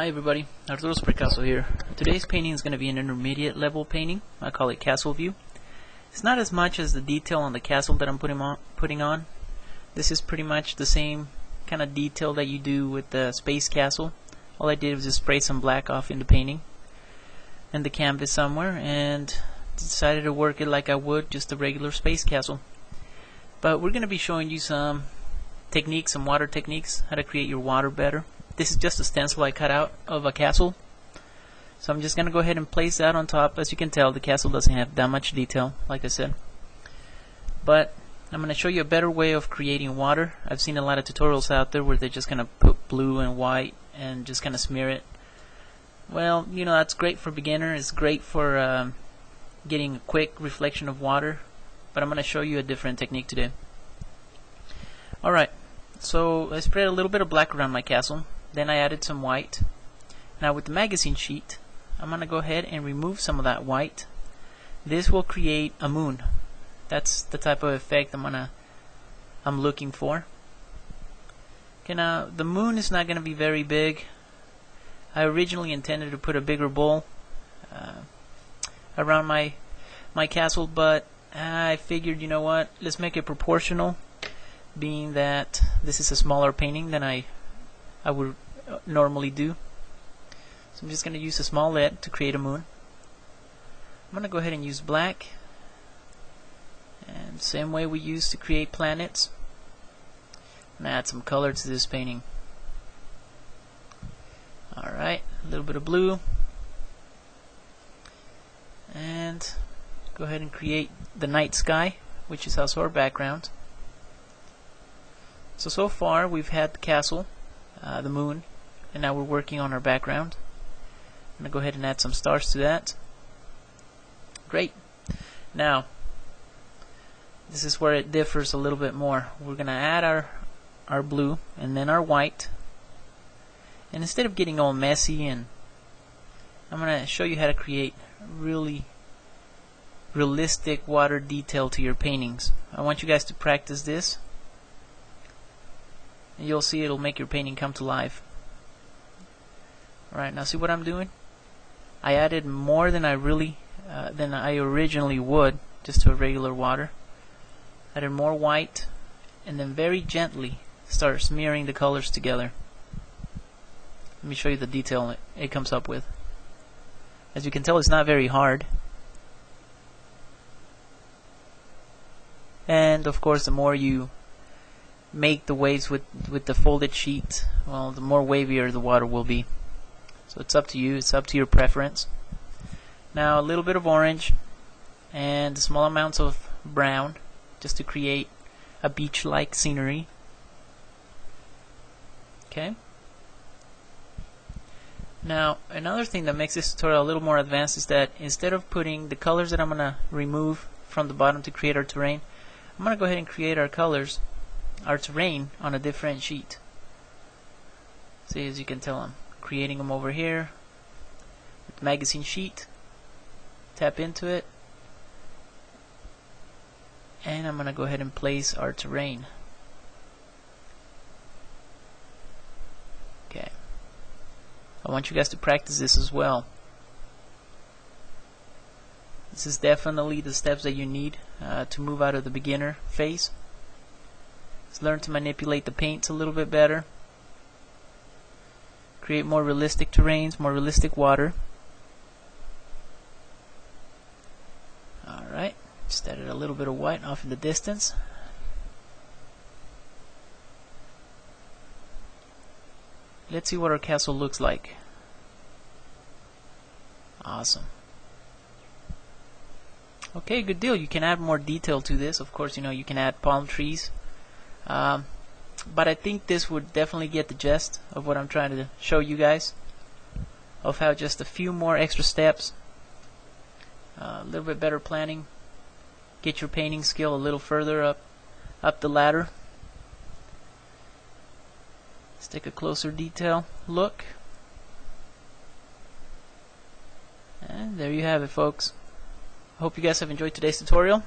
Hi everybody, Arturo Spraycasso here. Today's painting is going to be an intermediate level painting. I call it castle view. It's not as much as the detail on the castle that I'm putting on. This is pretty much the same kind of detail that you do with the space castle. All I did was just spray some black off in the painting and the canvas somewhere and decided to work it like I would just a regular space castle. But we're going to be showing you some techniques, some water techniques, how to create your water better. This is just a stencil I cut out of a castle, so I'm just going to go ahead and place that on top. As you can tell, the castle doesn't have that much detail, like I said, but I'm going to show you a better way of creating water. I've seen a lot of tutorials out there where they're just going to put blue and white and just kind of smear it. Well, you know, that's great for beginners. It's great for getting a quick reflection of water, but I'm going to show you a different technique today. Alright, so I sprayed a little bit of black around my castle. Then I added some white. Now with the magazine sheet, I'm going to go ahead and remove some of that white. This will create a moon. That's the type of effect I'm looking for. Okay, now the moon is not going to be very big. I originally intended to put a bigger bowl around my castle, but I figured, you know what, let's make it proportional, being that this is a smaller painting than I would normally do. So I'm just going to use a small lead to create a moon. I'm going to go ahead and use black, and same way we used to create planets. I'm going to add some color to this painting. Alright, a little bit of blue, and go ahead and create the night sky, which is also our background. So far we've had the castle, the moon, and now we're working on our background. I'm going to go ahead and add some stars to that. Great. Now, this is where it differs a little bit more. We're going to add our blue and then our white. And instead of getting all messy, and I'm going to show you how to create really realistic water detail to your paintings. I want you guys to practice this. You'll see it'll make your painting come to life. Alright, now see what I'm doing? I added more than I originally would just to a regular water. Added more white, and then very gently start smearing the colors together. Let me show you the detail it comes up with. As you can tell, it's not very hard. And of course, the more you make the waves with the folded sheet, well, the more wavier the water will be. So it's up to you, it's up to your preference. Now a little bit of orange and small amounts of brown just to create a beach-like scenery. Okay. Now another thing that makes this tutorial a little more advanced is that instead of putting the colors that I'm going to remove from the bottom to create our terrain, I'm going to go ahead and create our colors, our terrain, on a different sheet. See, as you can tell, I'm creating them over here with the magazine sheet. Tap into it, and I'm going to go ahead and place our terrain. Okay, I want you guys to practice this as well. This is definitely the steps that you need to move out of the beginner phase. Let's learn to manipulate the paints a little bit better. Create more realistic terrains, more realistic water. Alright, just added a little bit of white off in the distance. Let's see what our castle looks like. Awesome. Okay, good deal. You can add more detail to this. Of course, you know, you can add palm trees. But I think this would definitely get the gist of what I'm trying to show you guys, of how just a few more extra steps, a little bit better planning, get your painting skill a little further up the ladder. Let's take a closer detail look, and there you have it, folks. I hope you guys have enjoyed today's tutorial.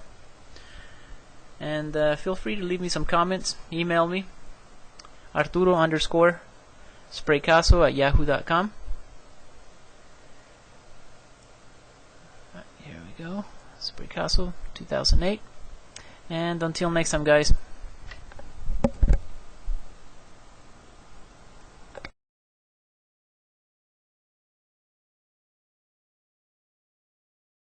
And feel free to leave me some comments, email me, Arturo_Spraycasso@yahoo.com. go. Spraycasso 2008. And until next time, guys.